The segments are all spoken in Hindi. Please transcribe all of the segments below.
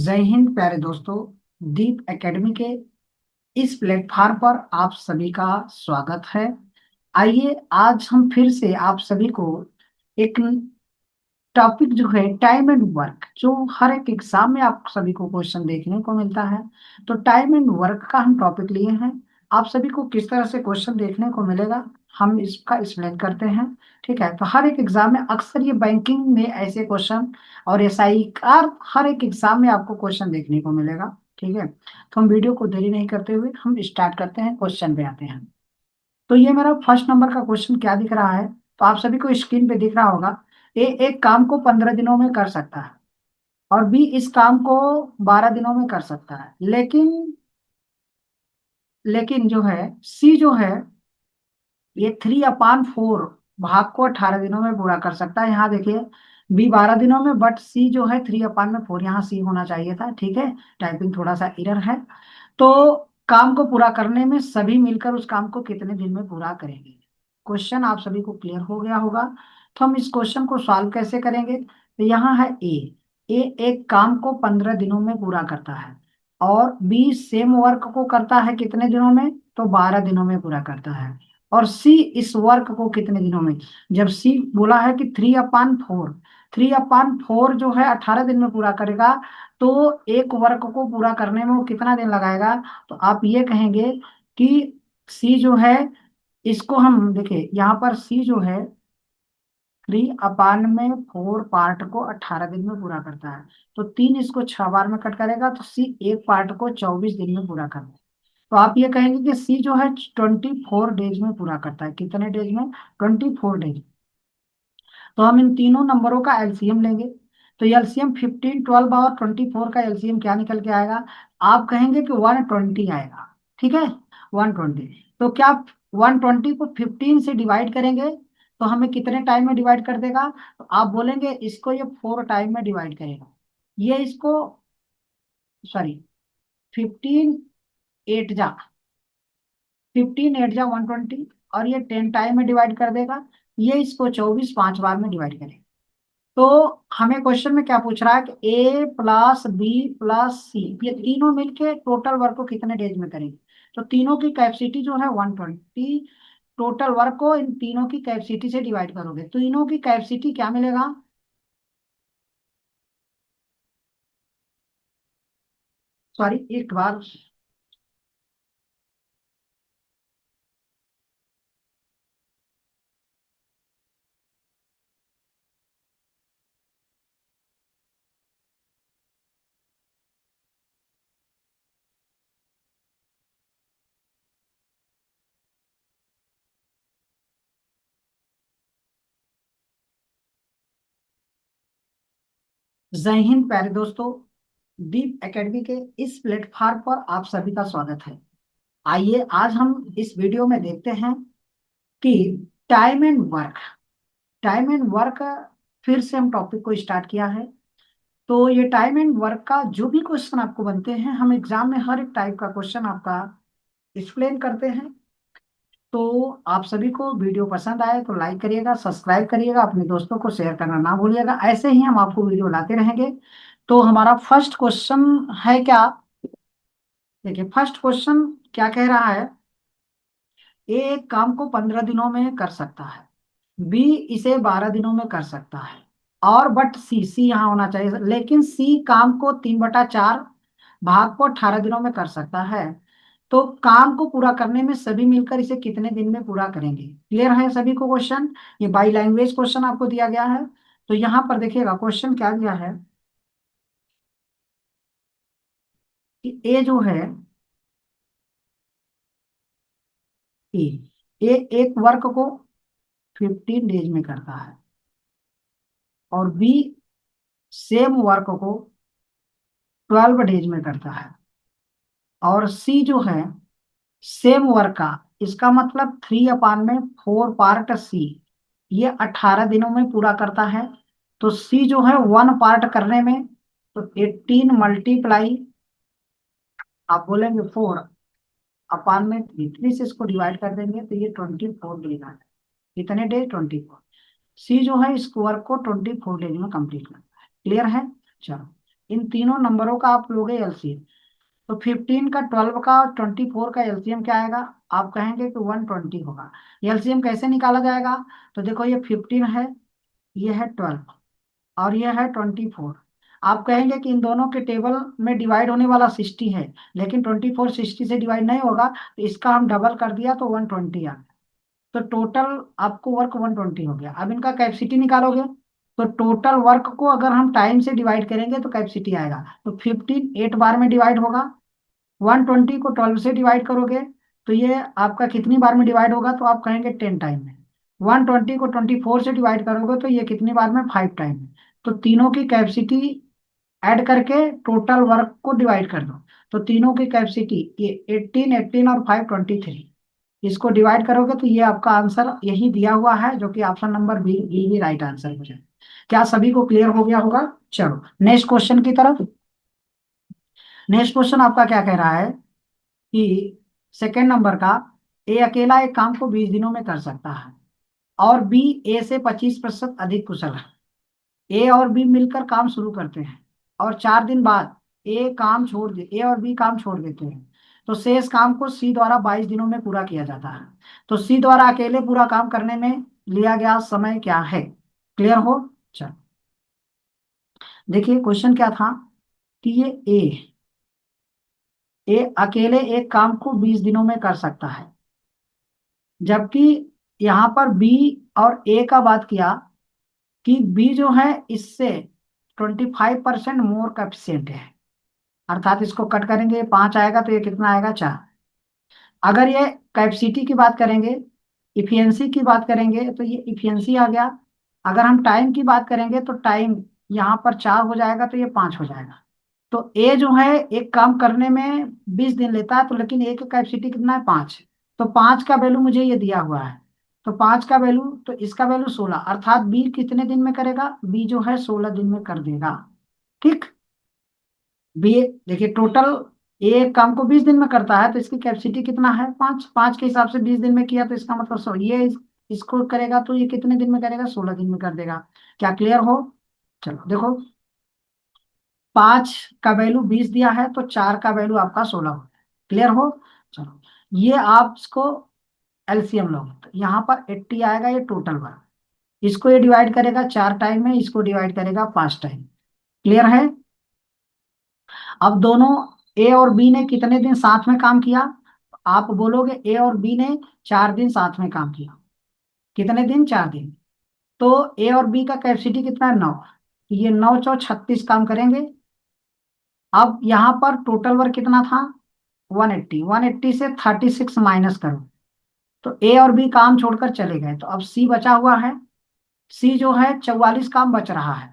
जय हिंद प्यारे दोस्तों। दीप एकेडमी के इस प्लेटफॉर्म पर आप सभी का स्वागत है। आइए आज हम फिर से आप सभी को एक टॉपिक जो है टाइम एंड वर्क, जो हर एक एग्जाम में आप सभी को क्वेश्चन देखने को मिलता है। तो टाइम एंड वर्क का हम टॉपिक लिए हैं। आप सभी को किस तरह से क्वेश्चन देखने को मिलेगा हम इसका एक्सप्लेन करते हैं। ठीक है, तो हर एक एग्जाम में अक्सर ये बैंकिंग में ऐसे क्वेश्चन और एसआई का हर एक एग्जाम में आपको क्वेश्चन देखने को मिलेगा। ठीक है, तो हम वीडियो को देरी नहीं करते हुए हम स्टार्ट करते हैं, क्वेश्चन पे आते हैं। तो ये मेरा फर्स्ट नंबर का क्वेश्चन क्या दिख रहा है, तो आप सभी को स्क्रीन पे दिख रहा होगा। ए एक काम को 15 दिनों में कर सकता है और बी इस काम को 12 दिनों में कर सकता है, लेकिन जो है सी जो है ये 3/4 भाग को 18 दिनों में पूरा कर सकता है। यहाँ देखिए, बी 12 दिनों में, बट सी जो है 3/4, यहाँ सी होना चाहिए था। ठीक है, टाइपिंग थोड़ा सा एरर है। तो काम को पूरा करने में सभी मिलकर उस काम को कितने दिन में पूरा करेंगे। क्वेश्चन आप सभी को क्लियर हो गया होगा। तो हम इस क्वेश्चन को सॉल्व कैसे करेंगे, तो यहाँ है ए। ए एक काम को 15 दिनों में पूरा करता है और बी सेम वर्क को करता है कितने दिनों में, तो 12 दिनों में पूरा करता है। और सी इस वर्क को कितने दिनों में, जब सी बोला है कि 3/4, 3/4 जो है 18 दिन में पूरा करेगा, तो एक वर्क को पूरा करने में वो कितना दिन लगाएगा। तो आप ये कहेंगे कि सी जो है, इसको हम देखिए यहाँ पर सी जो है 3/4 पार्ट को 18 दिन में पूरा करता है। तो 3 इसको 6 बार में कट करेगा, तो सी एक पार्ट को 24 दिन में पूरा करता है। तो आप ये कहेंगे कि सी जो है 24 डेज में पूरा करता है। कितने डेज में, 24 डेज। तो हम इन तीनों नंबरों का एलसीएम लेंगे। तो एलसीएम 15, 12 और 24 का एलसीएम क्या निकल के आएगा, आप कहेंगे कि 120 आएगा। ठीक है, 120। तो क्या 120 को 15 से डिवाइड करेंगे तो हमें कितने टाइम में डिवाइड कर देगा, तो आप बोलेंगे इसको ये 4 टाइम में डिवाइड करेगा। ये इसको, सॉरी, 15 8 जा 15 8 जा 120, और ये 10 टाइम में डिवाइड कर देगा। ये इसको 24 5 बार में डिवाइड करेगा। तो हमें क्वेश्चन में क्या पूछ रहा है कि ए प्लस बी प्लस सी ये तीनों मिलके टोटल वर्क को कितने डेज में करेंगे। तो तीनों की कैपेसिटी जो है 120, टोटल वर्क को इन तीनों की कैपेसिटी से डिवाइड करोगे, तो तीनों की कैपेसिटी क्या मिलेगा। सॉरी, एक बार। जय हिंद प्यारे दोस्तों, दीप एकेडमी के इस प्लेटफॉर्म पर आप सभी का स्वागत है। आइए आज हम इस वीडियो में देखते हैं कि time and work, time and work फिर से हम टॉपिक को स्टार्ट किया है। तो ये टाइम एंड वर्क का जो भी क्वेश्चन आपको बनते हैं, हम एग्जाम में हर एक टाइप का क्वेश्चन आपका एक्सप्लेन करते हैं। तो आप सभी को वीडियो पसंद आए तो लाइक करिएगा, सब्सक्राइब करिएगा, अपने दोस्तों को शेयर करना ना भूलिएगा। ऐसे ही हम आपको वीडियो लाते रहेंगे। तो हमारा फर्स्ट क्वेश्चन है क्या, देखिए फर्स्ट क्वेश्चन क्या कह रहा है। ए एक काम को 15 दिनों में कर सकता है, बी इसे 12 दिनों में कर सकता है, और बट सी, सी यहाँ होना चाहिए, लेकिन सी काम को 3/4 भाग को 18 दिनों में कर सकता है। तो काम को पूरा करने में सभी मिलकर इसे कितने दिन में पूरा करेंगे। क्लियर है सभी को क्वेश्चन, ये बाई लैंग्वेज क्वेश्चन आपको दिया गया है। तो यहाँ पर देखिएगा क्वेश्चन क्या दिया है कि ए जो है, ए ए एक वर्क को 15 डेज में करता है और बी सेम वर्क को 12 डेज में करता है, और सी जो है सेम वर्क का, इसका मतलब 3/4 पार्ट सी ये 18 दिनों में पूरा करता है। तो सी जो है 1 पार्ट करने में, तो 18 मल्टीप्लाई, आप बोलेंगे 4/3 से इसको डिवाइड कर देंगे तो ये 24 डेज आता है। कितने डेज, 24। सी जो है इस वर्क को 24 डेज में कंप्लीट करता है। क्लियर है, चलो। इन तीनों नंबरों का आप लोगे एलसीएम। तो 15 का, 12 का और 24 का एलसीएम क्या आएगा? आप कहेंगे कि 120 होगा। एलसीएम कैसे निकाला जाएगा? तो देखो, ये 15 है, ये है 12 और ये है 24। आप कहेंगे कि इन दोनों के टेबल में डिवाइड होने वाला 60 है, लेकिन 24 60 से डिवाइड नहीं होगा, तो इसका हम डबल कर दिया तो 120 आ गया। तो टोटल आपको वर्क 120 हो गया। अब इनका कैपेसिटी निकालोगे, तो टोटल वर्क को अगर हम टाइम से डिवाइड करेंगे तो कैपेसिटी आएगा। तो 15 8 बार में डिवाइड होगा, 120 को 12 से डिवाइड करोगे तो ये आपका कितनी बार में डिवाइड होगा? तो आप कहेंगे 10 टाइम में। 120 को 24 से डिवाइड करोगे तो ये कितनी बार में? 5 टाइम में। तो तीनों की कैपेसिटी ऐड करके टोटल वर्क को डिवाइड कर दो। तो तीनों की कैपेसिटी ये 18 18 और 5 23, इसको डिवाइड करोगे तो ये आपका आंसर यही दिया हुआ है, जो कि ऑप्शन नंबर बी ही राइट आंसर हो जाए। क्या सभी को क्लियर हो गया होगा? चलो नेक्स्ट क्वेश्चन की तरफ। नेक्स्ट क्वेश्चन आपका क्या कह रहा है कि सेकेंड नंबर का, ए अकेला एक काम को 20 दिनों में कर सकता है और बी ए से 25% अधिक कुशल है। ए और बी मिलकर काम शुरू करते हैं और 4 दिन बाद ए और बी काम छोड़ देते हैं। तो शेष काम को सी द्वारा 22 दिनों में पूरा किया जाता है। तो सी द्वारा अकेले पूरा काम करने में लिया गया समय क्या है? क्लियर हो? चलो देखिए, क्वेश्चन क्या था कि ये ए अकेले एक काम को 20 दिनों में कर सकता है, जबकि यहाँ पर बी और ए का बात किया कि बी जो है इससे 25% मोर कैपेसिएंट है। अर्थात इसको कट करेंगे, 5 आएगा तो ये कितना आएगा? 4। अगर ये कैपेसिटी की बात करेंगे, इफिशियंसी की बात करेंगे, तो ये इफिशियंसी आ गया। अगर हम टाइम की बात करेंगे तो टाइम यहाँ पर 4 हो जाएगा तो ये 5 हो जाएगा। तो ए जो है एक काम करने में 20 दिन लेता है, तो लेकिन ए की कैपेसिटी कितना है? 5। तो 5 का वैल्यू मुझे ये दिया हुआ है, तो 5 का वैल्यू, तो इसका वैल्यू 16, अर्थात बी कितने दिन में करेगा? बी जो है 16 दिन में कर देगा। ठीक। बी, देखिए टोटल एक काम को 20 दिन में करता है, तो इसकी कैपेसिटी कितना है? 5। 5 के हिसाब से 20 दिन में किया तो इसका मतलब ये इसको करेगा तो ये कितने दिन में करेगा? 16 दिन में कर देगा। क्या क्लियर हो? चलो देखो, 5 का वैल्यू 20 दिया है तो 4 का वैल्यू आपका 16 हो। क्लियर हो? चलो, ये आप इसको एलसीएम लोगे तो यहाँ पर 80 आएगा, ये टोटल वर्क। इसको ये डिवाइड करेगा 4 टाइम में, इसको डिवाइड करेगा 5 टाइम। क्लियर है? अब दोनों ए और बी ने कितने दिन साथ में काम किया? आप बोलोगे ए और बी ने 4 दिन साथ में काम किया। कितने दिन? 4 दिन। तो ए और बी का कैपेसिटी कितना है? 9। ये 9 चौ 36 काम करेंगे। अब यहाँ पर टोटल वर्क कितना था? 180। 180 से 36 माइनस करो, तो ए और बी काम छोड़कर चले गए, तो अब सी बचा हुआ है। सी जो है 44 काम बच रहा है।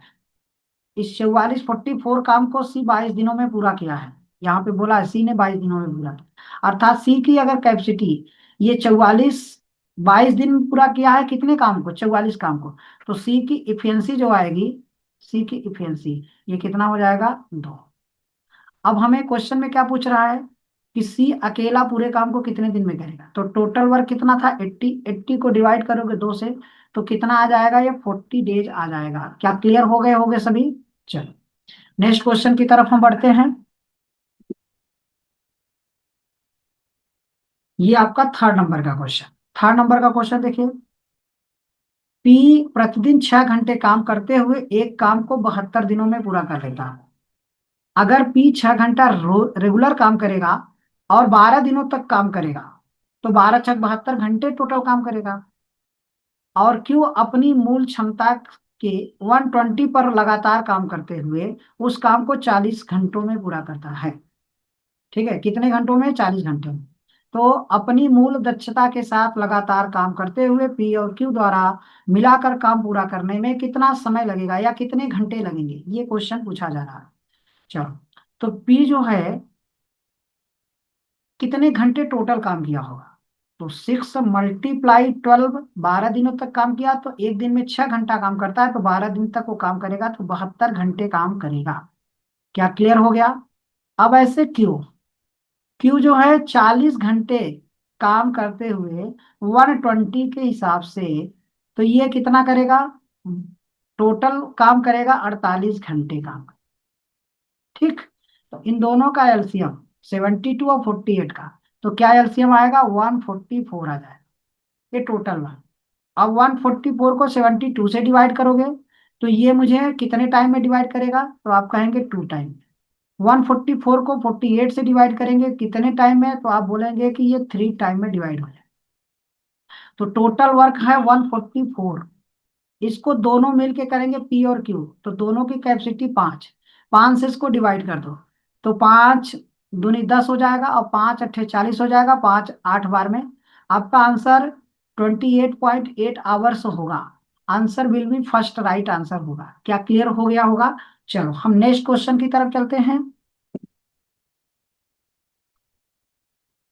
इस 44 काम को सी 22 दिनों में पूरा किया है। यहाँ पे बोला है सी ने 22 दिनों में पूरा किया, अर्थात सी की अगर कैपेसिटी, ये 44 22 दिन में पूरा किया है कितने काम को? 44 काम को। तो सी की इफिशियंसी जो आएगी, सी की इफिशियंसी, ये कितना हो जाएगा? 2। अब हमें क्वेश्चन में क्या पूछ रहा है कि सी अकेला पूरे काम को कितने दिन में करेगा? तो टोटल वर्क कितना था? 80। 80 को डिवाइड करोगे 2 से तो कितना आ जाएगा? ये 40 डेज आ जाएगा। क्या क्लियर हो गए होगे सभी? चलो नेक्स्ट क्वेश्चन की तरफ हम बढ़ते हैं। ये आपका थर्ड नंबर का क्वेश्चन। थर्ड नंबर का क्वेश्चन देखिए, पी प्रतिदिन 6 घंटे काम करते हुए एक काम को 72 दिनों में पूरा कर लेता है। अगर पी 6 घंटा रेगुलर काम करेगा और 12 दिनों तक काम करेगा, तो 12 छक 72 घंटे टोटल काम करेगा। और क्यों अपनी मूल क्षमता के 120 पर लगातार काम करते हुए उस काम को 40 घंटों में पूरा करता है? ठीक है, कितने घंटों में? 40 घंटों में। तो अपनी मूल दक्षता के साथ लगातार काम करते हुए पी और क्यू द्वारा मिलाकर काम पूरा करने में कितना समय लगेगा या कितने घंटे लगेंगे, ये क्वेश्चन पूछा जा रहा है। चलो, तो पी जो है कितने घंटे टोटल काम किया होगा? तो 6 × 12, 12 दिनों तक काम किया तो एक दिन में 6 घंटा काम करता है, तो 12 दिन तक वो काम करेगा तो 72 घंटे काम करेगा। क्या क्लियर हो गया? अब ऐसे क्यों, क्यू जो है 40 घंटे काम करते हुए 120 के हिसाब से, तो ये कितना करेगा? टोटल काम करेगा 48 घंटे काम। ठीक। तो इन दोनों का एलसीएम 72 और 48 का, तो क्या एलसीएम आएगा? 144 आ जाएगा। ये टोटल वन। अब 144 को 72 से डिवाइड करोगे तो ये मुझे कितने टाइम में डिवाइड करेगा? तो आप कहेंगे 2 टाइम। 144 को 48 से डिवाइड करेंगे कितने टाइम में? तो आप बोलेंगे कि ये 3 टाइम में डिवाइड हो जाए। तो टोटल वर्क है 144। इसको दोनों मिलके करेंगे पी और क्यू, तो दोनों की कैपेसिटी 5। 5 से इसको डिवाइड कर दो, तो 5 दूनी 10 हो जाएगा और 5 अट्ठे 40 हो जाएगा। 5 8 बार में आपका आंसर 28.8 आवर्स होगा। Answer will B first right answer होगा। क्या क्लियर हो गया होगा? चलो हम नेक्स्ट क्वेश्चन की तरफ चलते हैं।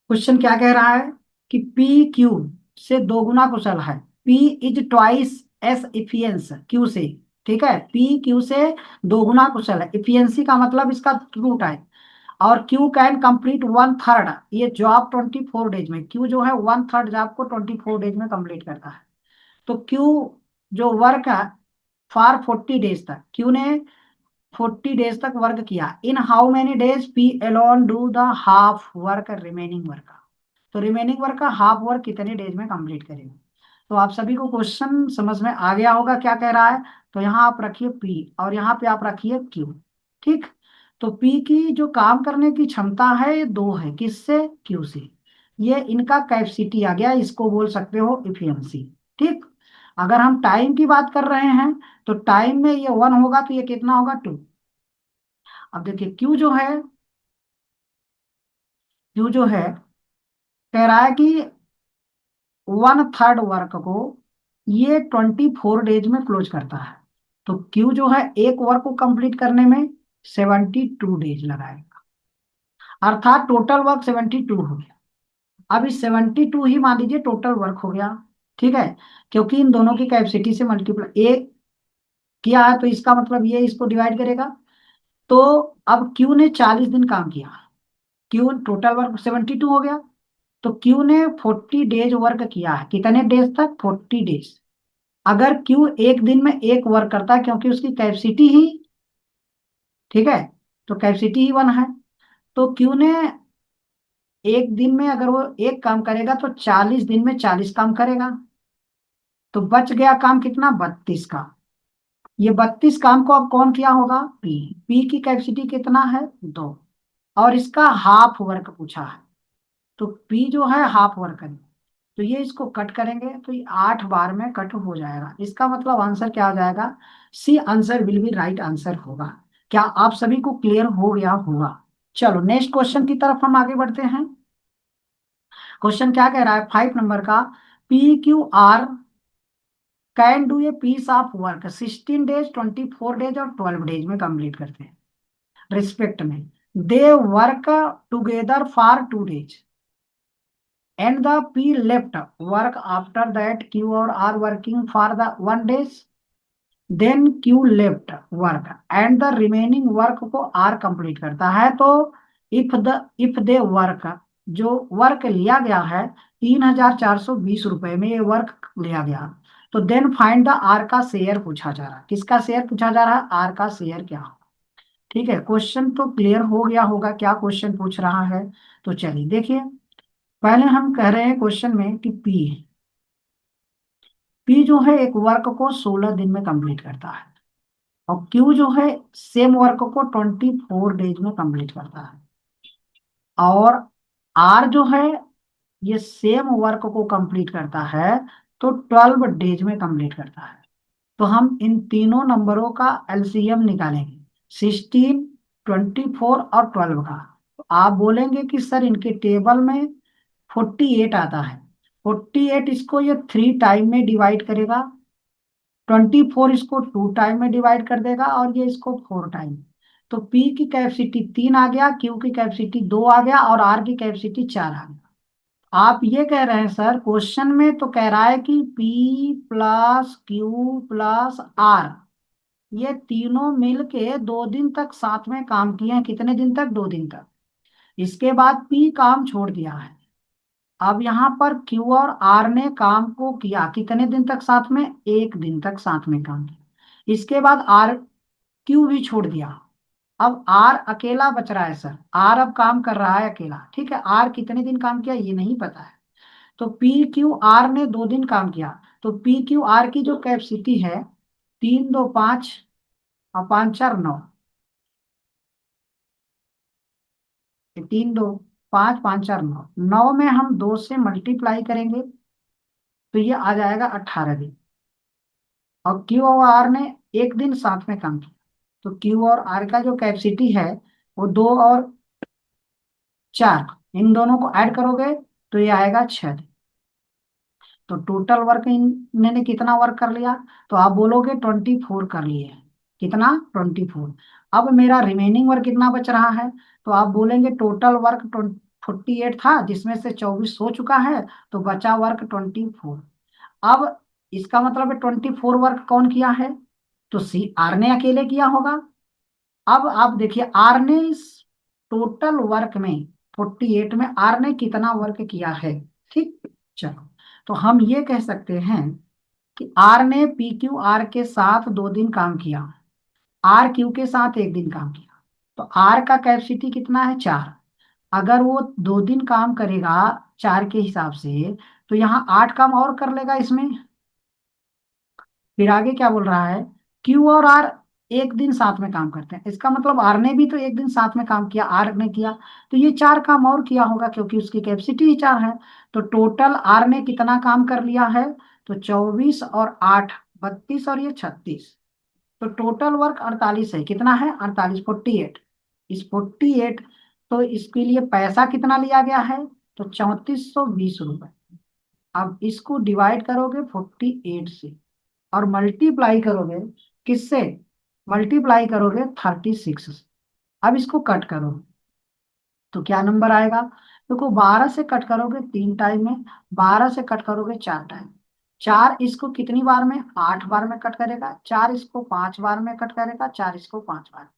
क्वेश्चन क्या कह रहा है कि पी क्यू से दोगुना कुशल है। P is twice as efficient Q से। ठीक है, पी क्यू से दोगुना कुशल है। इफियंसी का मतलब इसका ट्रू टाइम। और क्यू कैन कंप्लीट 1/3 ये जॉब 24 डेज में। क्यू जो है 1/3 जॉब को 24 डेज में कंप्लीट करता है। तो क्यू जो वर्क है फॉर 40 डेज तक, क्यू ने 40 डेज तक वर्क किया। In how many days P alone do the half work remaining work. तो रिमेनिंग वर्क का हाफ वर्क कितने डेज में कंप्लीट करेंगे? तो आप सभी को क्वेश्चन समझ में आ गया होगा क्या कह रहा है। तो यहाँ आप रखिए पी और यहाँ पे आप रखिए क्यू। ठीक। तो पी की जो काम करने की क्षमता है ये 2 है, किससे? क्यू से। ये इनका कैपेसिटी आ गया, इसको बोल सकते हो इफिशिएंसी। ठीक। अगर हम टाइम की बात कर रहे हैं तो टाइम में ये 1 होगा तो ये कितना होगा? 2। अब देखिए क्यू जो है कह रहा है कि 1/3 वर्क को ये 24 डेज में क्लोज करता है। तो क्यू जो है एक वर्क को कंप्लीट करने में 72 डेज लगाएगा। अर्थात टोटल वर्क 72 हो गया। अब इस 72 ही मान लीजिए टोटल वर्क हो गया। ठीक है, क्योंकि इन दोनों की कैपेसिटी से मल्टीप्लाई ए किया है तो इसका मतलब ये इसको डिवाइड करेगा। तो अब क्यू ने 40 दिन काम किया। क्यू टोटल वर्क 72 हो गया। तो क्यू ने 40 डेज वर्क किया है। कितने डेज तक? 40 डेज। अगर क्यू एक दिन में एक वर्क करता है क्योंकि उसकी कैपेसिटी ही, ठीक है, तो कैपेसिटी ही 1 है। तो क्यू ने एक दिन में अगर वो एक काम करेगा तो 40 दिन में 40 काम करेगा। तो बच गया काम कितना? 32 का। ये 32 काम को अब कौन किया होगा? पी। पी की कैपेसिटी कितना है? 2। और इसका हाफ वर्क पूछा है, तो पी जो है हाफ वर्क करेगा। तो ये इसको कट करेंगे तो ये 8 बार में कट हो जाएगा। इसका मतलब आंसर क्या आ जाएगा? C answer will be right answer होगा। क्या आप सभी को क्लियर हो गया होगा? चलो नेक्स्ट क्वेश्चन की तरफ हम आगे बढ़ते हैं। क्वेश्चन क्या कह रहा है 5 नंबर का? P Q R can do a piece of work 16 days, 24 days और 12 डेज में कंप्लीट करते हैं रिस्पेक्ट में। They work together for 2 days and the P left work after that Q or are working for the 1 days, then Q left work and the remaining work को R कंप्लीट करता है। तो इफ दे वर्क, जो वर्क लिया गया है 3,420 रुपए में ये वर्क लिया गया, तो देन फाइंड द आर का शेयर पूछा जा रहा है। किसका शेयर पूछा जा रहा है? आर का शेयर क्या हो। ठीक है, क्वेश्चन तो क्लियर हो गया होगा क्या क्वेश्चन पूछ रहा है। तो चलिए देखिए, पहले हम कह रहे हैं क्वेश्चन में कि पी, पी जो है एक वर्क को 16 दिन में कंप्लीट करता है और क्यू जो है सेम वर्क को 24 डेज में कंप्लीट करता है। और आर जो है ये सेम वर्क को कंप्लीट करता है तो 12 डेज में कंप्लीट करता है। तो हम इन तीनों नंबरों का एलसीएम निकालेंगे, 16, 24 और 12 का। तो आप बोलेंगे कि सर इनके टेबल में 48 आता है। 48 इसको ये 3 टाइम में डिवाइड करेगा, 24 इसको 2 टाइम में डिवाइड कर देगा और ये इसको 4 टाइम। तो पी की कैपेसिटी 3 आ गया, क्यू की कैपेसिटी 2 आ गया और आर की कैपेसिटी 4 आ गया। आप ये कह रहे हैं सर क्वेश्चन में तो कह रहा है कि P plus Q plus R ये तीनों मिलके 2 दिन तक साथ में काम किए हैं। कितने दिन तक? 2 दिन तक। इसके बाद पी काम छोड़ दिया है। अब यहाँ पर क्यू और आर ने काम को किया कितने दिन तक साथ में? 1 दिन तक साथ में काम किया। इसके बाद आर क्यू भी छोड़ दिया। अब आर अकेला बच रहा है सर, आर अब काम कर रहा है अकेला, ठीक है। आर कितने दिन काम किया ये नहीं पता है। तो पी क्यू आर ने 2 दिन काम किया। तो पी क्यू आर की जो कैपेसिटी है, 3 2 5 और 5 4 9, 3 2 5 5 4 9, 9 में हम 2 से मल्टीप्लाई करेंगे तो ये आ जाएगा 18 दिन। और क्यू और आर ने 1 दिन साथ में काम किया। तो क्यू और आर का जो कैपेसिटी है वो 2 और 4, इन दोनों को ऐड करोगे तो ये आएगा 6 दिन। तो टोटल वर्क इन्होंने कितना वर्क कर लिया, तो आप बोलोगे 24 कर लिए। कितना? 24। अब मेरा रिमेनिंग वर्क कितना बच रहा है, तो आप बोलेंगे टोटल वर्क 48 था जिसमें से 24 हो चुका है, तो बचा वर्क 24। अब इसका मतलब है 24 वर्क कौन किया है, तो सी आर ने अकेले किया होगा। अब आप देखिए आर ने इस टोटल वर्क में 48 में आर ने कितना वर्क किया है। ठीक, चलो। तो हम ये कह सकते हैं कि आर ने पी क्यू आर के साथ 2 दिन काम किया, आर क्यू के साथ 1 दिन काम किया। तो आर का कैपेसिटी कितना है? 4। अगर वो 2 दिन काम करेगा 4 के हिसाब से, तो यहाँ 8 काम और कर लेगा इसमें। फिर आगे क्या बोल रहा है, क्यू और आर 1 दिन साथ में काम करते हैं, इसका मतलब आर ने भी तो 1 दिन साथ में काम किया, आर ने किया। तो ये 4 काम और किया होगा क्योंकि उसकी कैपेसिटी ही 4 है। तो टोटल आर ने कितना काम कर लिया है, तो 24 और 8, 32 और ये 36। तो टोटल वर्क 48 है। कितना है? 48, 48। इस 48, तो इसके लिए पैसा कितना लिया गया है, तो 3420 रुपए। अब इसको डिवाइड करोगे 48 से और मल्टीप्लाई करोगे किससे, मल्टीप्लाई करोगे 36 से। अब इसको कट करो तो क्या नंबर आएगा, देखो 12 से कट करोगे 3 टाइम में, 12 से कट करोगे 4 टाइम। 4 इसको कितनी बार में, 8 बार में कट करेगा, 4 इसको 5 बार में कट करेगा, 4 इसको 5 बार।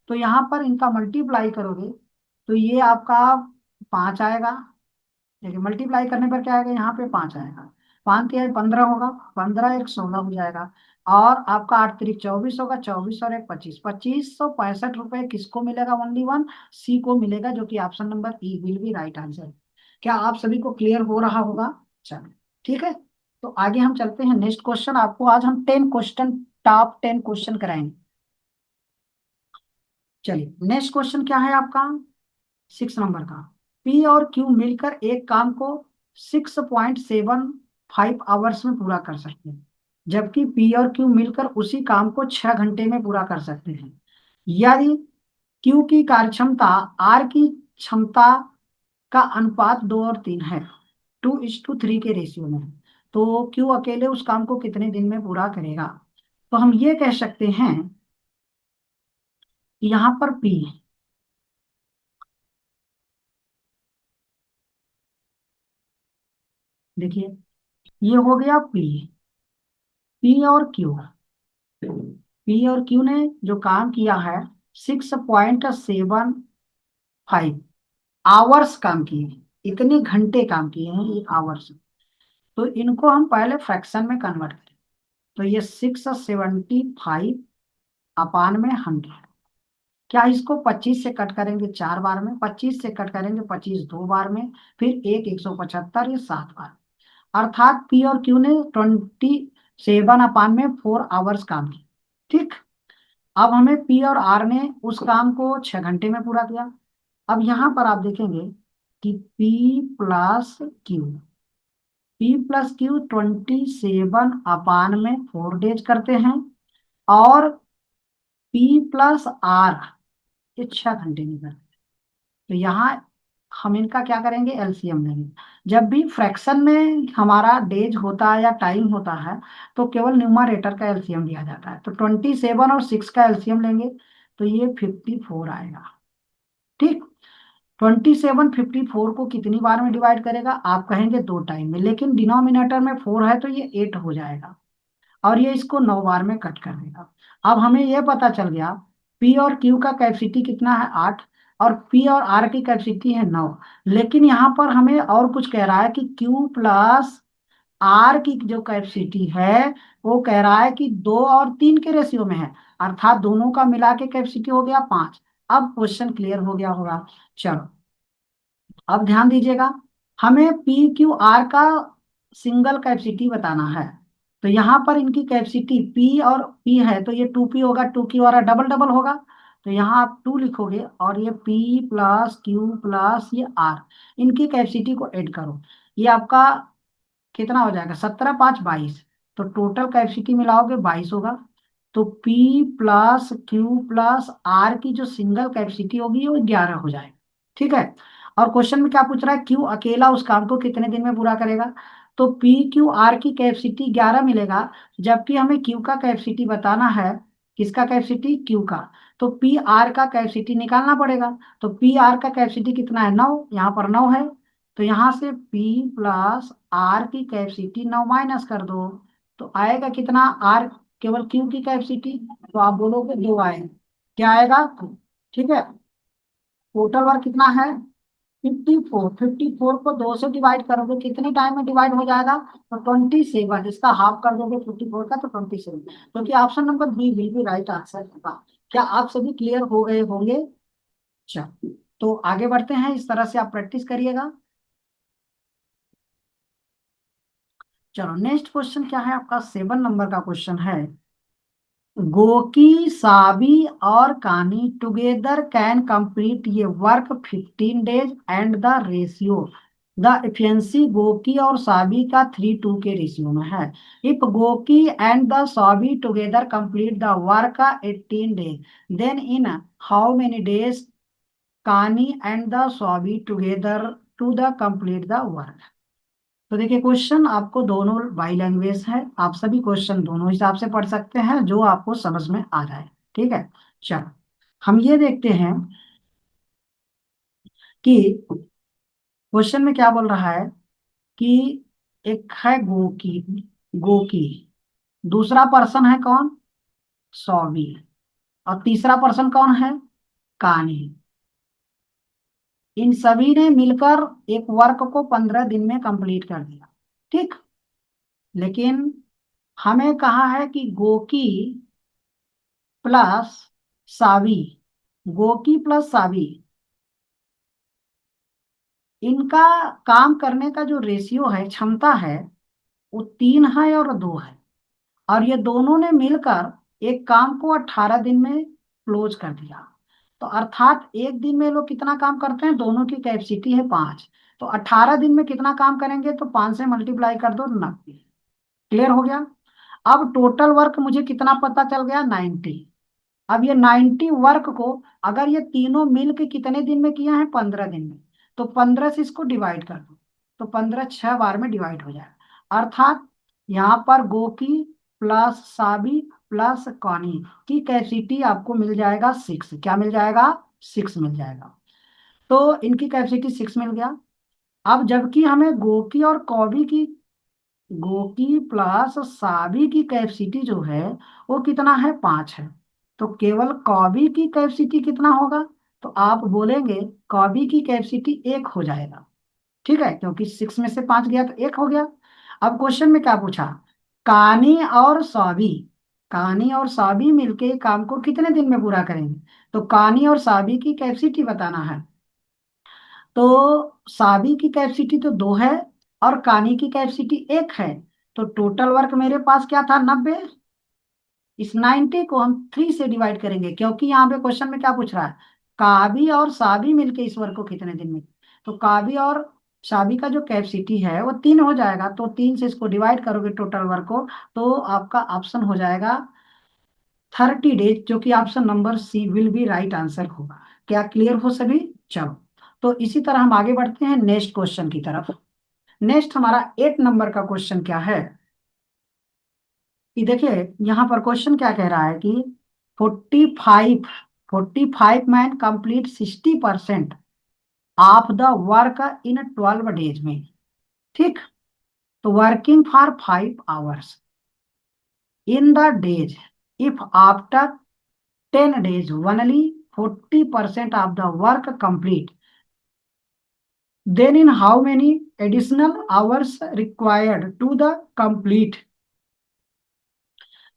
तो यहाँ पर इनका मल्टीप्लाई करोगे तो ये आपका 5 आएगा। देखिए मल्टीप्लाई करने पर क्या आएगा, यहाँ पे 5 आएगा। 5 3 15 होगा, 15 1 16 हो जाएगा। और आपका 8 3 24 होगा, 24 और 1 25, 2565 रुपए किसको मिलेगा, ओनली वन सी को मिलेगा, जो कि option number E will be right answer. क्या आप सभी को क्लियर हो रहा होगा? चलो, ठीक है। तो आगे हम चलते हैं नेक्स्ट क्वेश्चन। आपको आज हम 10 क्वेश्चन, टॉप 10 क्वेश्चन कराएंगे। चलिए नेक्स्ट क्वेश्चन क्या है आपका, 6 नंबर का। पी और क्यू मिलकर एक काम को 6.75 आवर्स में पूरा कर सकते हैं, जबकि पी और क्यू मिलकर उसी काम को 6 घंटे में पूरा कर सकते हैं। यदि क्यू की कार्यक्षमता आर की क्षमता का अनुपात 2 और 3 है, 2:3 के रेशियो में है, तो क्यू अकेले उस काम को कितने दिन में पूरा करेगा। तो हम ये कह सकते हैं कि यहाँ पर पी, देखिए ये हो गया पी, पी और क्यू, पी और क्यू ने जो काम किया है 6.75 आवर्स काम किए, इतने घंटे काम किए हैं ये आवर्स। तो इनको हम पहले फ्रैक्शन में कन्वर्ट करें, तो ये 675 अपान में 100। क्या इसको 25 से कट करेंगे 4 बार में, 25 से कट करेंगे 25 2 बार में, फिर 1 175 ये 7 बार। अर्थात पी और क्यू ने 27/4 आवर्स काम किया। ठीक। अब हमें पी और आर ने उस काम को 6 घंटे में पूरा किया। अब यहां पर आप देखेंगे कि पी प्लस क्यू 27/4 डेज करते हैं, और पी प्लस आर ये 6 घंटे में करते हैं। तो यहाँ हम इनका क्या करेंगे, एलसीएम लेंगे। जब भी फ्रैक्शन में हमारा डेज होता है या टाइम होता है, तो केवल न्यूमरेटर का एलसीएम लिया जाता है। तो 27 और 6 का एलसीएम लेंगे तो ये 54 आएगा। ठीक। 27 54 को कितनी बार में डिवाइड करेगा, आप कहेंगे 2 टाइम में, लेकिन डिनोमिनेटर में 4 है तो ये 8 हो जाएगा, और ये इसको 9 बार में कट कर देगा। अब हमें यह पता चल गया पी और क्यू का कैपेसिटी कितना है, 8, और पी और आर की कैपेसिटी है 9। लेकिन यहाँ पर हमें और कुछ कह रहा है कि क्यू प्लस आर की जो कैपेसिटी है वो कह रहा है कि 2 और 3 के रेशियो में है, अर्थात दोनों का मिला के कैपेसिटी हो गया 5। अब क्वेश्चन क्लियर हो गया होगा। चलो अब ध्यान दीजिएगा, हमें पी क्यू आर का सिंगल कैपेसिटी बताना है। तो यहाँ पर इनकी कैपेसिटी पी और पी है, तो ये 2p होगा, 2q और डबल डबल होगा। तो यहाँ आप 2 लिखोगे और ये p प्लस क्यू प्लस ये r, इनकी कैपेसिटी को ऐड करो। ये आपका कितना हो जाएगा, 17×5 = 22। तो टोटल कैपेसिटी मिलाओगे 22 होगा। तो P plus Q plus R की जो सिंगल कैपेसिटी होगी वो 11 हो जाएगा। ठीक है। और क्वेश्चन में क्या पूछ रहा है, क्यू अकेला उस काम को कितने दिन में पूरा करेगा। तो पी क्यू आर की कैपेसिटी 11 मिलेगा, जबकि हमें क्यू का कैपेसिटी बताना है। किसका कैपेसिटी, क्यू का। तो पी आर का कैपेसिटी निकालना पड़ेगा। तो पी आर का कैपेसिटी कितना है, 9, यहाँ पर 9 है। तो यहां से P प्लस आर की कैपेसिटी 9 माइनस कर दो, तो आएगा कितना, आर केवल Q की कैपेसिटी, तो आप बोलोगे 2 आएगा। क्या आएगा, ठीक है। टोटल वर्क कितना है, 54। 54 को 2 से डिवाइड करोगे कितने टाइम में डिवाइड हो जाएगा, तो 27। इसका हाफ कर दोगे 54 का, तो 27। क्योंकि option number B will be right answer होगा। क्या आप सभी क्लियर हो गए होंगे। चलो तो आगे बढ़ते हैं, इस तरह से आप प्रैक्टिस करिएगा। चलो नेक्स्ट क्वेश्चन क्या है आपका, 7 नंबर का क्वेश्चन है। गोकी, साबी और कानी टुगेदर कैन कंप्लीट ये work 15 days and the ratio, the efficiency Goki और साबी का 3:2 के रेशियो में है। If Goki and the Sabi together complete the work 18 days, then in how many days Kani and the Sabi together to the complete the work. तो देखिए क्वेश्चन आपको दोनों बाई लैंग्वेज है, आप सभी क्वेश्चन दोनों हिसाब से पढ़ सकते हैं जो आपको समझ में आ जाए। ठीक है। चलो हम ये देखते हैं कि क्वेश्चन में क्या बोल रहा है कि एक है गोकी, गोकी, दूसरा पर्सन है कौन, सौवी, और तीसरा पर्सन कौन है, कानी। इन सभी ने मिलकर एक वर्क को 15 दिन में कंप्लीट कर दिया। ठीक। लेकिन हमें कहा है कि गोकी प्लस सावी, गोकी प्लस सावी, इनका काम करने का जो रेशियो है, क्षमता है, वो 3 है और 2 है। और ये दोनों ने मिलकर एक काम को 18 दिन में क्लोज कर दिया। तो अर्थात एक दिन में ये लोग कितना काम करते हैं, दोनों की कैपेसिटी है 5। तो 18 दिन में कितना काम करेंगे, तो 5 से मल्टीप्लाई कर दो, 90। क्लियर हो गया। अब टोटल वर्क मुझे कितना पता चल गया, 90। अब ये 90 वर्क को अगर ये तीनों मिल के कितने दिन में किया है, 15 दिन में, तो 15 से इसको डिवाइड कर दो, तो 15 6 बार में डिवाइड हो जाएगा। अर्थात यहाँ पर Goki plus Sabi plus Connie की कैपेसिटी आपको मिल जाएगा 6। क्या मिल जाएगा, 6 मिल जाएगा। तो इनकी कैपेसिटी 6 मिल गया। अब जबकि हमें गोकी और कॉबी की, गोकी प्लस साबी की कैपेसिटी जो है वो कितना है, 5 है। तो केवल कॉबी की कैपेसिटी कितना होगा, तो आप बोलेंगे कॉबी की कैपेसिटी 1 हो जाएगा। ठीक है, क्योंकि 6 में से 5 गया तो 1 हो गया। अब क्वेश्चन में क्या पूछा, कानी और सौबी, कानी और सौबी मिलके काम को कितने दिन में पूरा करेंगे। तो कानी और सौबी की कैपेसिटी बताना है। तो साबी की कैपेसिटी तो 2 है और कानी की कैपेसिटी 1 है। तो टोटल वर्क मेरे पास क्या था, 90। इस 90 को हम 3 से डिवाइड करेंगे, क्योंकि यहाँ पे क्वेश्चन में क्या पूछ रहा है, काबी और साबी मिलके इस वर्क को कितने दिन में। तो काबी और साबी का जो कैपेसिटी है वो 3 हो जाएगा, तो 3 से इसको डिवाइड करोगे टोटल वर्क को, तो आपका ऑप्शन हो जाएगा 30 days, जो कि option number C will be right answer होगा। क्या क्लियर हो सभी। चलो तो इसी तरह हम आगे बढ़ते हैं नेक्स्ट क्वेश्चन की तरफ। नेक्स्ट हमारा 8 नंबर का क्वेश्चन क्या है, कि देखिए यहाँ पर क्वेश्चन क्या कह रहा है कि 45 45 man complete 60% of the work in 12 days में। ठीक। तो working for 5 hours in the days, if after 10 days only 40% of the work complete, then in how many additional hours required to the complete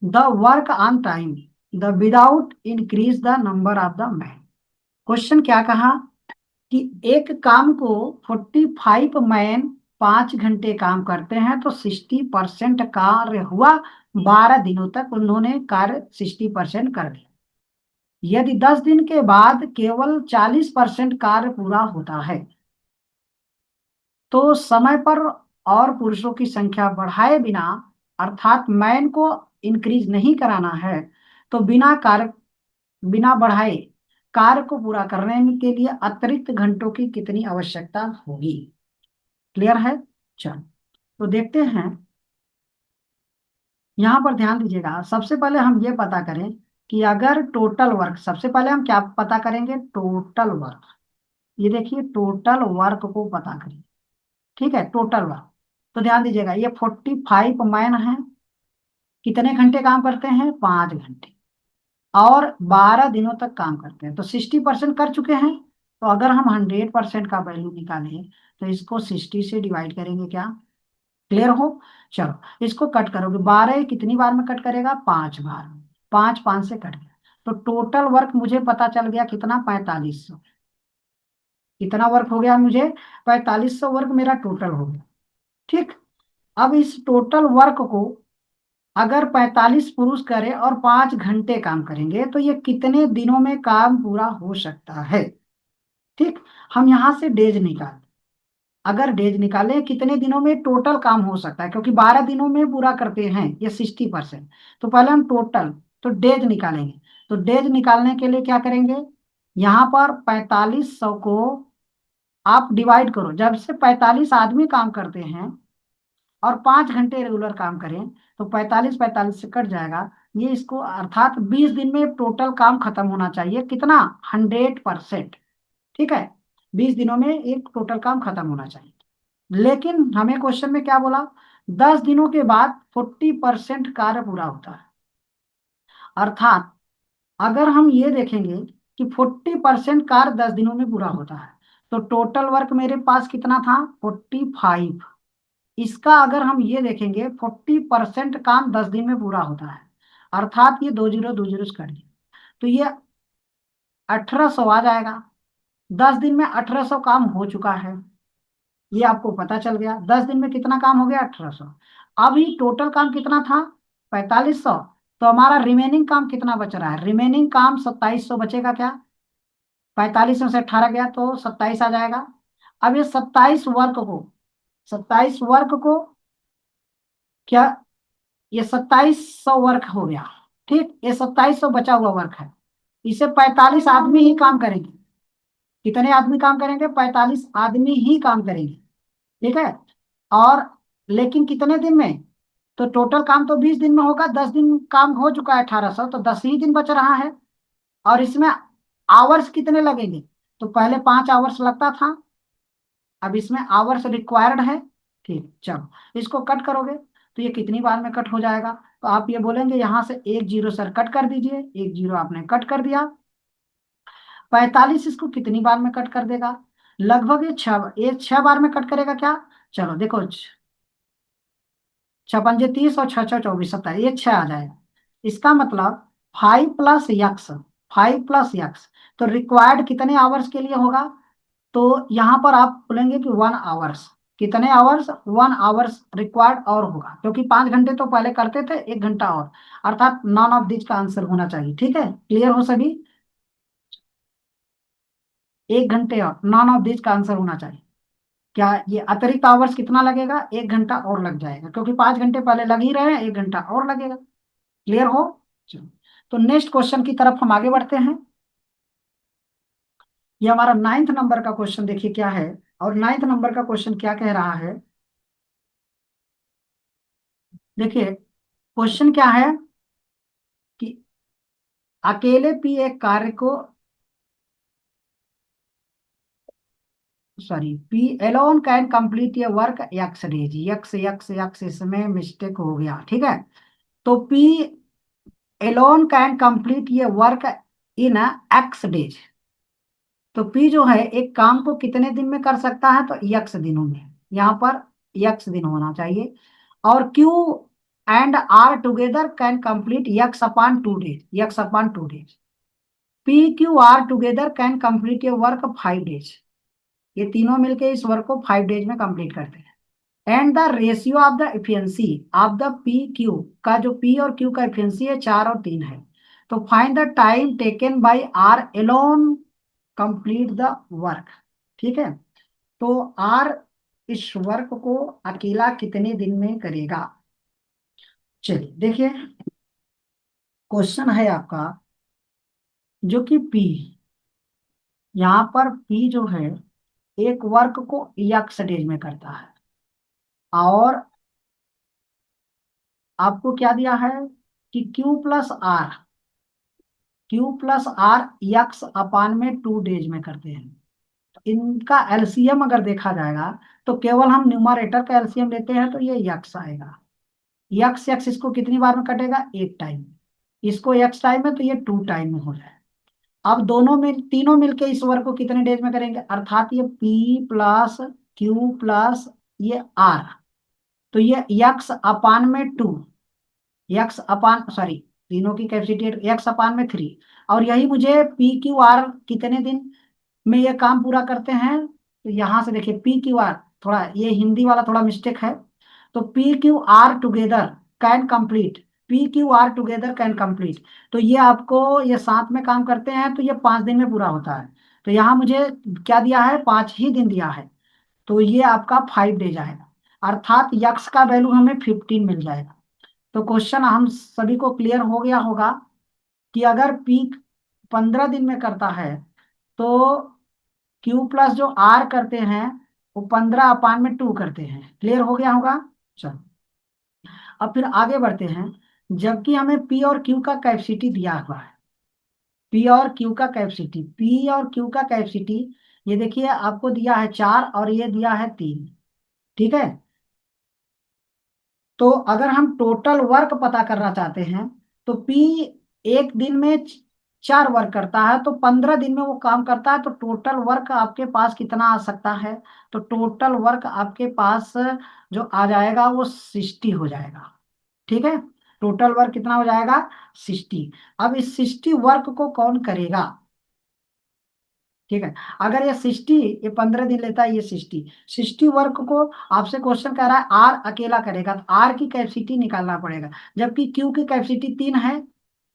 the work on time the without increase the number of the man। Question क्या कहा कि एक काम को 45 मैन 5 घंटे काम करते हैं तो 60% कार्य हुआ, 12 दिनों तक उन्होंने कार्य 60% कर दिया। यदि 10 दिन के बाद केवल 40% कार्य पूरा होता है तो समय पर और पुरुषों की संख्या बढ़ाए बिना, अर्थात मैन को इंक्रीज नहीं कराना है, तो बिना बढ़ाए कार्य को पूरा करने के लिए अतिरिक्त घंटों की कितनी आवश्यकता होगी। क्लियर है? चलो तो देखते हैं। यहां पर ध्यान दीजिएगा, सबसे पहले हम ये पता करें कि अगर टोटल वर्क, सबसे पहले हम क्या पता करेंगे, टोटल वर्क। ये देखिए टोटल वर्क को पता करें। ठीक है, टोटल वर्क। तो ध्यान दीजिएगा, ये 45 मैन है, कितने घंटे काम करते हैं, 5 घंटे, और 12 दिनों तक काम करते हैं, तो 60% कर चुके हैं। तो अगर हम 100% का वैल्यू निकालें तो इसको 60 से डिवाइड करेंगे क्या। क्लियर हो? चलो इसको कट करोगे, 12 कितनी बार में कट करेगा, 5 बार। 5 5 से कट गया, तो टोटल वर्क मुझे पता चल गया कितना, 4500। कितना वर्क हो गया मुझे, 4500 वर्क मेरा टोटल हो गया। ठीक। अब इस टोटल वर्क को अगर 45 पुरुष करे और 5 घंटे काम करेंगे तो ये कितने दिनों में काम पूरा हो सकता है। ठीक। हम यहां से डेज निकाल, अगर डेज निकालें कितने दिनों में टोटल काम हो सकता है, क्योंकि 12 दिनों में पूरा करते हैं ये 60%। तो पहले हम टोटल, तो डेज निकालेंगे। तो डेज निकालने के लिए क्या करेंगे, यहाँ पर 4500 को आप डिवाइड करो, जब से 45 आदमी काम करते हैं और 5 घंटे रेगुलर काम करें तो 45 45 से कट जाएगा। ये इसको अर्थात 20 दिन में टोटल काम खत्म होना चाहिए, कितना, 100%। ठीक है, 20 दिनों में एक टोटल काम खत्म होना चाहिए। लेकिन हमें क्वेश्चन में क्या बोला, 10 दिनों के बाद 40% कार्य पूरा होता है। अर्थात अगर हम ये देखेंगे कि 40% कार्य 10 दिनों में पूरा होता है, तो टोटल वर्क मेरे पास कितना था, 45। इसका अगर हम ये देखेंगे 40% काम 10 दिन में पूरा होता है, अर्थात ये 2 जीरो 2 जीरो से कट गया, तो ये 1800 आ जाएगा। 10 दिन में 1800 काम हो चुका है, ये आपको पता चल गया। 10 दिन में कितना काम हो गया, 1800। अभी टोटल काम कितना था, 4500। तो हमारा रिमेनिंग काम कितना बच रहा है, रिमेनिंग काम 2700 बचेगा क्या। 45 में से 18 गया तो 27 आ जाएगा। अब ये 27 वर्क को क्या, ये 2700 वर्क हो गया। ठीक, ये 2700 बचा हुआ वर्क है, इसे 45 आदमी ही काम करेंगे। कितने आदमी काम करेंगे, 45 आदमी ही काम करेंगे। ठीक है, और लेकिन कितने दिन में, तो टोटल काम तो 20 दिन में होगा, 10 दिन काम हो चुका है 1800, तो 10 ही दिन बच रहा है। और इसमें आवर्स कितने लगेंगे, तो पहले 5 आवर्स लगता था, अब इसमें आवर्स रिक्वायर्ड है। ठीक, चलो इसको कट करोगे तो ये कितनी बार में कट हो जाएगा, तो आप ये बोलेंगे यहां से 1 जीरो सर कट कर दीजिए, 1 जीरो आपने कट कर दिया। 45 इसको कितनी बार में कट कर देगा, लगभग ये 6 बार में कट करेगा क्या। चलो देखो, 6 पंजे 30 और 6 6 24 27, ये 6 आ जाएगा। इसका मतलब 5 + x, 5 + x, तो रिक्वायर्ड कितने आवर्स के लिए होगा, तो यहाँ पर आप बोलेंगे कि 1 आवर्स। कितने आवर्स, 1 आवर्स रिक्वायर्ड और होगा, क्योंकि 5 घंटे तो पहले करते थे, 1 घंटा और, अर्थात नॉन ऑफ दिस का आंसर होना चाहिए। ठीक है, क्लियर हो सभी, 1 घंटे और नॉन ऑफ दिस का आंसर होना चाहिए। क्या ये अतिरिक्त आवर्स कितना लगेगा, 1 घंटा और लग जाएगा, क्योंकि 5 घंटे पहले लग ही रहे हैं, 1 घंटा और लगेगा। क्लियर हो? चलो तो नेक्स्ट क्वेश्चन की तरफ हम आगे बढ़ते हैं। ये हमारा 9th नंबर का क्वेश्चन देखिए क्या है, और 9th नंबर का क्वेश्चन क्या कह रहा है। देखिए क्वेश्चन क्या है कि अकेले पी एक कार्य को, sorry, P alone can complete ये वर्क एक्स डेज, यक्स यक्स यक्स इसमें मिस्टेक हो गया। ठीक है, तो पी एलोन कैन कंप्लीट ये वर्क इन एक्स डेज। तो पी जो है एक काम को कितने दिन में कर सकता है, तो यक्स दिनों में, यहाँ पर यक्स दिन होना चाहिए। और Q and R together can complete x upon 2 days, x upon 2 days. P Q R together can complete ये वर्क 5 डेज, ये तीनों मिलके इस वर्क को 5 डेज में कंप्लीट करते हैं। And the ratio of the efficiency of the P Q का, जो पी और क्यू का एफिशिएंसी है 4 और 3 है। तो find the time taken by R alone complete the work. ठीक है, तो आर इस वर्क को अकेला कितने दिन में करेगा। चलिए देखिए, क्वेश्चन है आपका जो कि पी, यहाँ पर पी जो है एक वर्क को यक्स डेज में करता है, और आपको क्या दिया है कि क्यू प्लस आर यक्स अपान में 2 डेज में करते हैं। तो इनका एलसीएम अगर देखा जाएगा तो केवल हम न्यूमरेटर का एलसीएम लेते हैं तो ये यक्स आएगा। यक्स यक्स इसको कितनी बार में कटेगा, एक टाइम। इसको यक्स टाइम है तो ये 2 टाइम में हो जाए। अब दोनों में तीनों मिलके इस वर्क को कितने डेज में करेंगे, अर्थात ये पी प्लस क्यू प्लस ये आर, तो ये यक्स अपान में 2, यक्स अपान सॉरी तीनों की कैपेसिटी यक्स अपान में 3। और यही मुझे पी क्यू आर कितने दिन में ये काम पूरा करते हैं, तो यहां से देखिए पी क्यू आर, थोड़ा ये हिंदी वाला थोड़ा मिस्टेक है। तो P Q R together can complete, P Q R together can complete, तो ये आपको ये साथ में काम करते हैं तो ये 5 दिन में पूरा होता है। तो यहाँ मुझे क्या दिया है, 5 ही दिन दिया है, तो ये आपका 5 डेज आएगा, अर्थात यक्स का वैल्यू हमें 15 मिल जाएगा। तो क्वेश्चन हम सभी को क्लियर हो गया होगा कि अगर पी 15 दिन में करता है तो क्यू प्लस जो आर करते हैं वो 15/2 करते हैं। क्लियर हो गया होगा। चलो अब फिर आगे बढ़ते हैं। जबकि हमें पी और क्यू का कैपेसिटी दिया हुआ है, पी और क्यू का कैपेसिटी ये देखिए आपको दिया है 4 और ये दिया है 3। ठीक है, तो अगर हम टोटल वर्क पता करना चाहते हैं तो पी एक दिन में 4 वर्क करता है, तो 15 दिन में वो काम करता है, तो टोटल वर्क आपके पास कितना आ सकता है, तो टोटल वर्क आपके पास जो आ जाएगा वो 60 हो जाएगा। ठीक है, टोटल वर्क कितना हो जाएगा, 60। अब इस 60 वर्क को कौन करेगा। ठीक है, अगर ये 60, ये 15 दिन लेता है, ये 60 वर्क को आपसे क्वेश्चन कह रहा है आर अकेला करेगा, तो आर की कैपेसिटी निकालना पड़ेगा। जबकि क्यू की कैपेसिटी 3 है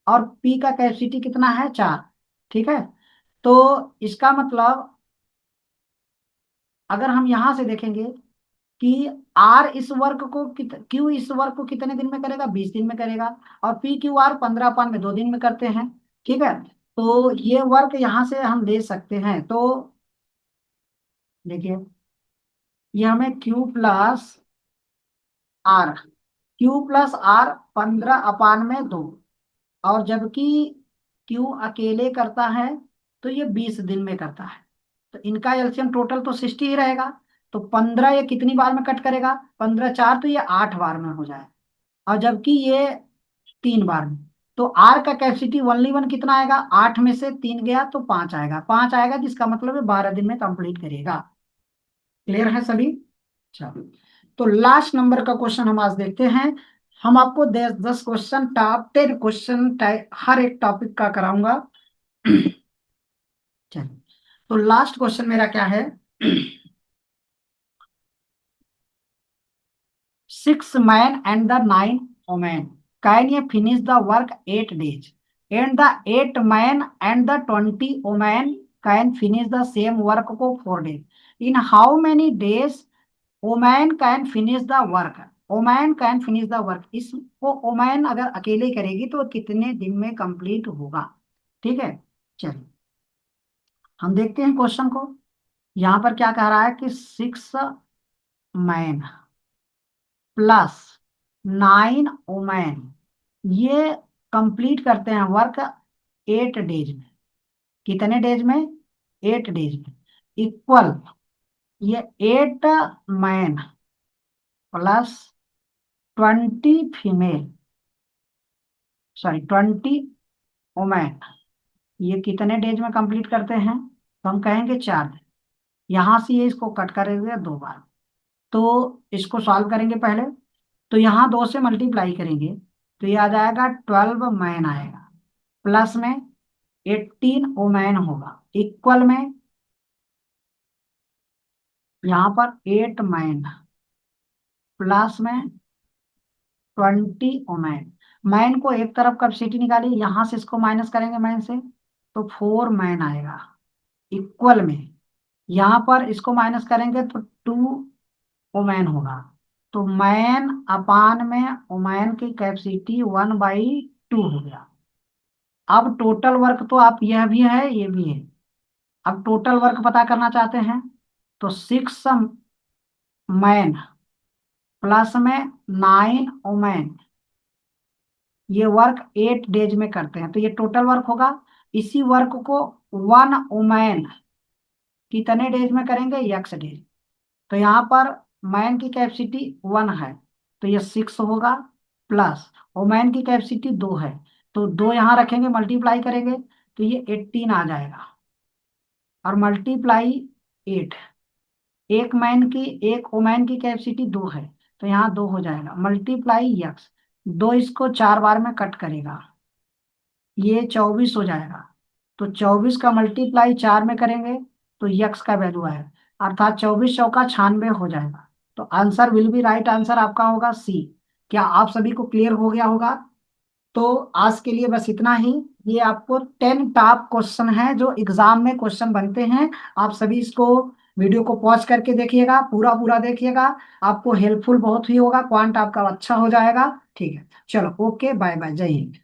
और पी का कैपेसिटी कितना है, 4। ठीक है, तो इसका मतलब अगर हम यहां से देखेंगे कि आर इस वर्क को क्यू इस वर्क को कितने दिन में करेगा, 20 दिन में करेगा, और पी क्यू आर 15 में 2 दिन में करते हैं। ठीक है, तो ये वर्क यहां से हम ले सकते हैं। तो देखिए ये हमें आर क्यू प्लस आर 15/2, और जबकि क्यू अकेले करता है तो ये 20 दिन में करता है, तो इनका एलसीएम टोटल तो 60 ही रहेगा। तो 15 ये कितनी बार में कट करेगा, 15×4 तो ये 8 बार में हो जाए, और जबकि ये 3 बार में। तो आर का कैपेसिटी ओनली वन कितना आएगा, 8 में से 3 गया तो 5 आएगा, 5 आएगा जिसका मतलब है 12 दिन में कंप्लीट करेगा। क्लियर है सभी। चलो, तो लास्ट नंबर का क्वेश्चन हम आज देखते हैं। हम आपको 10 10 क्वेश्चन, टॉप 10 क्वेश्चन हर एक टॉपिक का कराऊंगा। चलिए, तो लास्ट क्वेश्चन मेरा क्या है, 6 men and the 9 women can ये finish the work 8 days, and the 8 men and the 20 women can finish the same work को 4 days। In how many days woman can finish the work, woman can finish the work, इसको ओमैन अगर अकेले करेगी तो कितने दिन में कंप्लीट होगा। ठीक है, चलिए हम देखते हैं क्वेश्चन को। यहाँ पर क्या कह रहा है कि 6 मैन प्लस 9 वुमेन ये कंप्लीट करते हैं वर्क 8 डेज में। कितने डेज में, 8 डेज में, इक्वल ये 8 man plus 20 female, sorry 20 women, ये कितने डेज में कंप्लीट करते हैं, तो हम कहेंगे 4 दिन। यहां से ये इसको कट करेंगे 2 बार। तो इसको सॉल्व करेंगे पहले। तो यहाँ 2 से मल्टीप्लाई करेंगे तो ये आ जाएगा 12 मैन आएगा, प्लस में 18 वोमेन होगा, इक्वल में यहाँ पर 8 मैन प्लस में 20 वोमेन। मैन को एक तरफ कैपेसिटी निकाली, यहां से इसको माइनस करेंगे मैन से, तो 4 मैन आएगा, इक्वल में यहाँ पर इसको माइनस करेंगे तो 2 वोमेन होगा। तो मैन अपान में वोमेन की कैपेसिटी 1/2 हो गया। अब टोटल वर्क तो आप यह भी है ये भी है। अब टोटल वर्क पता करना चाहते हैं तो 6 मैन प्लस में 9 वोमेन ये वर्क 8 डेज में करते हैं, तो ये टोटल वर्क होगा। इसी वर्क को 1 वोमेन कितने डेज में करेंगे, x डेज। तो यहाँ पर मैन की कैपेसिटी 1 है तो ये 6 होगा, प्लस वोमेन की कैपेसिटी 2 है तो 2 यहाँ रखेंगे, मल्टीप्लाई करेंगे तो ये 18 आ जाएगा, और मल्टीप्लाई 8। एक मैन की एक वोमेन की कैपेसिटी 2 है तो यहाँ 2 हो जाएगा, मल्टीप्लाई यक्स। 2 इसको 4 बार में कट करेगा, ये 24 हो जाएगा। तो 24 का मल्टीप्लाई 4 में करेंगे तो यक्स का वैल्यू आएगा, अर्थात 24 चौका 96 हो जाएगा। तो answer will be right, answer आपका होगा सी। क्या आप सभी को क्लियर हो गया होगा? तो आज के लिए बस इतना ही। ये आपको 10 टॉप क्वेश्चन है जो एग्जाम में क्वेश्चन बनते हैं। आप सभी इसको वीडियो को पॉज करके देखिएगा, पूरा पूरा देखिएगा, आपको हेल्पफुल बहुत ही होगा, क्वांट आपका अच्छा हो जाएगा। ठीक है, चलो ओके, बाय बाय, जय हिंद।